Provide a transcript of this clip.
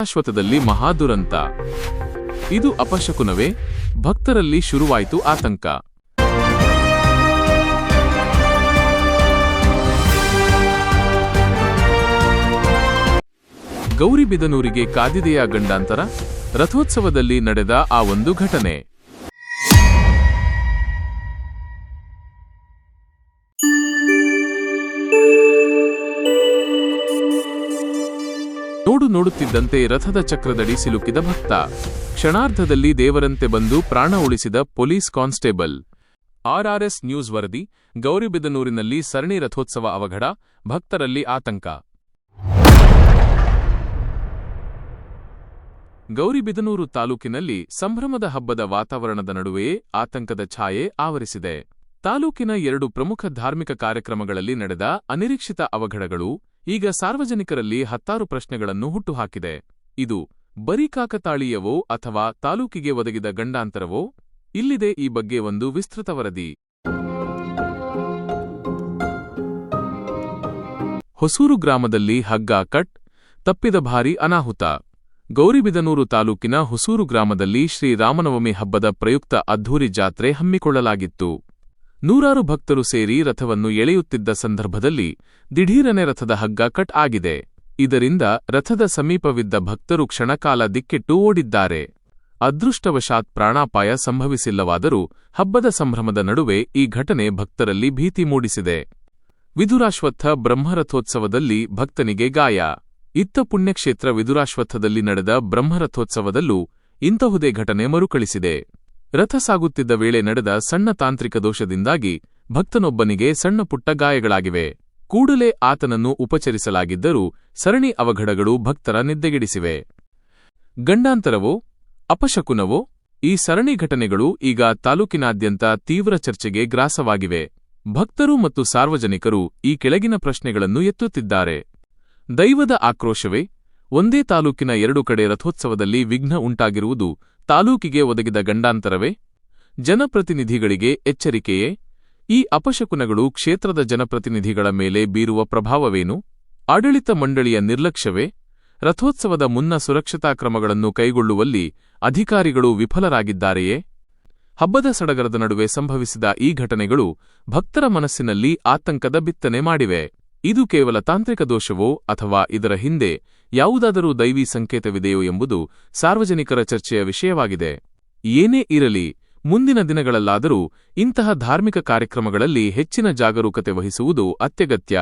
ಶಾಶ್ವತದಲ್ಲಿ ಮಹಾದುರಂತ. ಇದು ಅಪಶಕುನವೇ? ಭಕ್ತರಲ್ಲಿ ಶುರುವಾಯಿತು ಆತಂಕ. ಗೌರಿಬಿದನೂರಿಗೆ ಕಾದಿದೆಯಾ ಗಂಡಾಂತರ? ರಥೋತ್ಸವದಲ್ಲಿ ನಡೆದ ಆ ಒಂದು ಘಟನೆ. ನೋಡುತ್ತಿದ್ದಂತೆ ರಥದ ಚಕ್ರದಡಿ ಸಿಲುಕಿದ ಭಕ್ತ. ಕ್ಷಣಾರ್ಧದಲ್ಲಿ ದೇವರಂತೆ ಬಂದು ಪ್ರಾಣ ಉಳಿಸಿದ ಪೊಲೀಸ್ ಕಾನ್ಸ್ಟೇಬಲ್. ಆರ್ಆರ್ಎಸ್ ನ್ಯೂಸ್ ವರದಿ. ಗೌರಿಬಿದನೂರಿನಲ್ಲಿ ಸರಣಿ ರಥೋತ್ಸವ ಅವಘಡ, ಭಕ್ತರಲ್ಲಿ ಆತಂಕ. ಗೌರಿಬಿದನೂರು ತಾಲೂಕಿನಲ್ಲಿ ಸಂಭ್ರಮದ ಹಬ್ಬದ ವಾತಾವರಣದ ನಡುವೆಯೇ ಆತಂಕದ ಛಾಯೆ ಆವರಿಸಿದೆ. ತಾಲೂಕಿನ 2 ಪ್ರಮುಖ ಧಾರ್ಮಿಕ ಕಾರ್ಯಕ್ರಮಗಳಲ್ಲಿ ನಡೆದ ಅನಿರೀಕ್ಷಿತ ಅವಘಡಗಳು ಈಗ ಸಾರ್ವಜನಿಕರಲ್ಲಿ ಹತ್ತಾರು ಪ್ರಶ್ನೆಗಳನ್ನು ಹುಟ್ಟುಹಾಕಿದೆ. ಇದು ಬರೀ ಕಾಕತಾಳೀಯವೋ ಅಥವಾ ತಾಲೂಕಿಗೆ ಒದಗಿದ ಗಂಡಾಂತರವೋ? ಇಲ್ಲಿದೆ ಈ ಬಗ್ಗೆ ಒಂದು ವಿಸ್ತೃತ ವರದಿ. ಹೊಸೂರು ಗ್ರಾಮದಲ್ಲಿ ಹಗ್ಗ ಕಟ್, ತಪ್ಪಿದ ಭಾರೀ ಅನಾಹುತ. ಗೌರಿಬಿದನೂರು ತಾಲೂಕಿನ ಹೊಸೂರು ಗ್ರಾಮದಲ್ಲಿ ಶ್ರೀರಾಮನವಮಿ ಹಬ್ಬದ ಪ್ರಯುಕ್ತ ಅದ್ಧೂರಿ ಜಾತ್ರೆ ಹಮ್ಮಿಕೊಳ್ಳಲಾಗಿತ್ತು. ನೂರಾರು ಭಕ್ತರು ಸೇರಿ ರಥವನ್ನು ಎಳೆಯುತ್ತಿದ್ದ ಸಂದರ್ಭದಲ್ಲಿ ದಿಢೀರನೆ ರಥದ ಹಗ್ಗ ಕಟ್ ಆಗಿದೆ. ಇದರಿಂದ ರಥದ ಸಮೀಪವಿದ್ದ ಭಕ್ತರು ಕ್ಷಣಕಾಲ ದಿಕ್ಕೆಟ್ಟು ಓಡಿದ್ದಾರೆ. ಅದೃಷ್ಟವಶಾತ್ ಪ್ರಾಣಾಪಾಯ ಸಂಭವಿಸಿಲ್ಲವಾದರೂ ಹಬ್ಬದ ಸಂಭ್ರಮದ ನಡುವೆ ಈ ಘಟನೆ ಭಕ್ತರಲ್ಲಿ ಭೀತಿ ಮೂಡಿಸಿದೆ. ವಿದುರಾಶ್ವತ್ಥ ಬ್ರಹ್ಮರಥೋತ್ಸವದಲ್ಲಿ ಭಕ್ತನಿಗೆ ಗಾಯ. ಇತ್ತ ಪುಣ್ಯಕ್ಷೇತ್ರ ವಿದುರಾಶ್ವತ್ಥದಲ್ಲಿ ನಡೆದ ಬ್ರಹ್ಮರಥೋತ್ಸವದಲ್ಲೂ ಇಂತಹುದೇ ಘಟನೆ ಮರುಕಳಿಸಿದೆ. ರಥ ಸಾಗುತ್ತಿದ್ದ ವೇಳೆ ನಡೆದ ಸಣ್ಣ ತಾಂತ್ರಿಕ ದೋಷದಿಂದಾಗಿ ಭಕ್ತನೊಬ್ಬನಿಗೆ ಸಣ್ಣ ಪುಟ್ಟ ಗಾಯಗಳಾಗಿವೆ. ಕೂಡಲೇ ಆತನನ್ನು ಉಪಚರಿಸಲಾಗಿದ್ದರೂ ಸರಣಿ ಅವಘಡಗಳು ಭಕ್ತರ ನಿದ್ದೆಗೆಡಿಸಿವೆ. ಗಂಡಾಂತರವೋ? ಅಪಶಕುನವೋ? ಈ ಸರಣಿ ಘಟನೆಗಳು ಈಗ ತಾಲೂಕಿನಾದ್ಯಂತ ತೀವ್ರ ಚರ್ಚೆಗೆ ಗ್ರಾಸವಾಗಿವೆ. ಭಕ್ತರು ಮತ್ತು ಸಾರ್ವಜನಿಕರು ಈ ಕೆಳಗಿನ ಪ್ರಶ್ನೆಗಳನ್ನು ಎತ್ತುತ್ತಿದ್ದಾರೆ. ದೈವದ ಆಕ್ರೋಶವೇ? ಒಂದೇ ತಾಲೂಕಿನ 2 ಕಡೆ ರಥೋತ್ಸವದಲ್ಲಿ ವಿಘ್ನ ಉಂಟಾಗಿರುವುದು ತಾಲೂಕಿಗೆ ಒದಗಿದ ಗಂಡಾಂತರವೇ? ಜನಪ್ರತಿನಿಧಿಗಳಿಗೆ ಎಚ್ಚರಿಕೆಯೇ? ಈ ಅಪಶಕುನಗಳು ಕ್ಷೇತ್ರದ ಜನಪ್ರತಿನಿಧಿಗಳ ಮೇಲೆ ಬೀರುವ ಪ್ರಭಾವವೇನು? ಆಡಳಿತ ಮಂಡಳಿಯ ನಿರ್ಲಕ್ಷ್ಯವೇ? ರಥೋತ್ಸವದ ಮುನ್ನ ಸುರಕ್ಷತಾ ಕ್ರಮಗಳನ್ನು ಕೈಗೊಳ್ಳುವಲ್ಲಿ ಅಧಿಕಾರಿಗಳು ವಿಫಲರಾಗಿದ್ದಾರೆಯೇ? ಹಬ್ಬದ ಸಡಗರದ ನಡುವೆ ಸಂಭವಿಸಿದ ಈ ಘಟನೆಗಳು ಭಕ್ತರ ಮನಸ್ಸಿನಲ್ಲಿ ಆತಂಕದ ಬಿತ್ತನೆ ಮಾಡಿವೆ. ಇದು ಕೇವಲ ತಾಂತ್ರಿಕ ದೋಷವೋ ಅಥವಾ ಇದರ ಹಿಂದೆ ಯಾವುದಾದರೂ ದೈವಿ ಸಂಕೇತವಿದೆಯೋ ಎಂಬುದು ಸಾರ್ವಜನಿಕರ ಚರ್ಚೆಯ ವಿಷಯವಾಗಿದೆ. ಏನೇ ಇರಲಿ, ಮುಂದಿನ ದಿನಗಳಲ್ಲಾದರೂ ಇಂತಹ ಧಾರ್ಮಿಕ ಕಾರ್ಯಕ್ರಮಗಳಲ್ಲಿ ಹೆಚ್ಚಿನ ಜಾಗರೂಕತೆ ವಹಿಸುವುದು ಅತ್ಯಗತ್ಯ.